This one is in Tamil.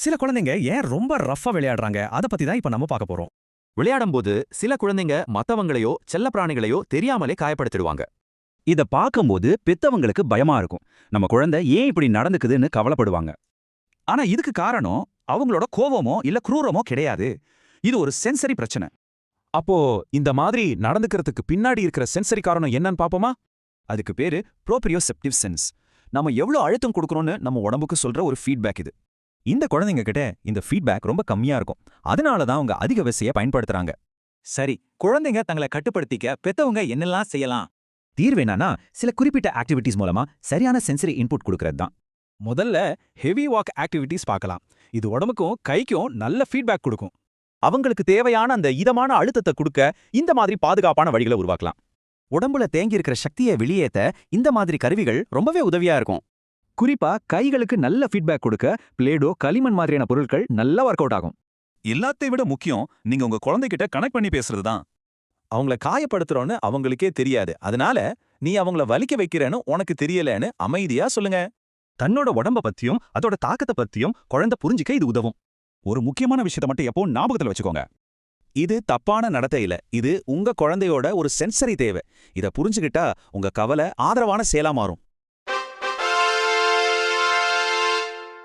சில குழந்தைங்க ஏன் ரொம்ப ரஃப்பா விளையாடுறாங்க அத பத்தி தான் இப்ப நம்ம பார்க்க போறோம். விளையாடும்போது சில குழந்தைங்க மத்தவங்களையோ செல்லப்பிராணிகளையோ தெரியாமலே காயப்படுத்திடுவாங்க. இத பார்க்கும்போது பெத்தவங்களுக்கு பயமா இருக்கும். நம்ம குழந்தை ஏன் இப்படி நடந்துக்குதுன்னு கவலைப்படுவாங்க. ஆனா இதுக்கு காரணம் அவங்களோட கோவமோ இல்ல குரூரமோ கிடையாது. இது ஒரு சென்சரி பிரச்சனை. அப்போ இந்த மாதிரி நடந்துக்கிறதுக்கு பின்னாடி இருக்கிற சென்சரி காரணம் என்னன்னு பாப்போமா? அதுக்கு பேரு ப்ரோப்ரியோசெப்டிவ் சென்ஸ். நம்ம எவ்வளவு அழுத்தம் கொடுக்கறோம்னு நம்ம உடம்புக்கு சொல்ற ஒரு ஃபீட்பேக் இது. இந்த குழந்தைங்க கிட்ட இந்த ஃபீட்பேக் ரொம்ப கம்மியா இருக்கும். அதனால தான் அவங்க அதிக விசைய பயன்படுத்துறாங்க. சரி, குழந்தைங்க தங்களை கட்டுப்படுத்திக்க பெத்தவங்க என்னெல்லாம் செய்யலாம்? தீர்வு என்னன்னா, சில குறிப்பிட்ட ஆக்டிவிட்டிஸ் மூலமா சரியான சென்சரி இன்புட் கொடுக்கறது தான். முதல்ல ஹெவி வாக் ஆக்டிவிட்டிஸ் பார்க்கலாம். இது உடம்புக்கும் கைக்கும் நல்ல ஃபீட்பேக் கொடுக்கும். அவங்களுக்கு தேவையான அந்த இதமான அழுத்தத்தை கொடுக்க இந்த மாதிரி பாதுகாப்பான வழிகளை உருவாக்கலாம். உடம்புல தேங்கி இருக்கிற சக்தியை வெளியேத்த இந்த மாதிரி கருவிகள் ரொம்பவே உதவியா இருக்கும். குறிப்பா கைகளுக்கு நல்ல ஃபீட்பேக் கொடுக்க பிளேடோ, களிமண் மாதிரியான பொருட்கள் நல்லா ஒர்க் அவுட் ஆகும். எல்லாத்தை விட முக்கியம் நீங்க உங்க குழந்தைகிட்ட கனெக்ட் பண்ணி பேசுறது தான். அவங்கள காயப்படுத்துறோன்னு அவங்களுக்கே தெரியாது. அதனால நீ அவங்கள வலிக்க வைக்கிறேன்னு உனக்கு தெரியலன்னு அமைதியா சொல்லுங்க. தன்னோட உடம்ப பத்தியும் அதோட தாக்கத்தை பத்தியும் குழந்தை புரிஞ்சிக்க இது உதவும். ஒரு முக்கியமான விஷயத்தை மட்டும் எப்போ ஞாபகத்துல வச்சுக்கோங்க. இது தப்பான நடத்தை இல்ல. இது உங்க குழந்தையோட ஒரு சென்சரி தேவை. இத புரிஞ்சுக்கிட்டா உங்க கவலை ஆதரவான செயலா மாறும்.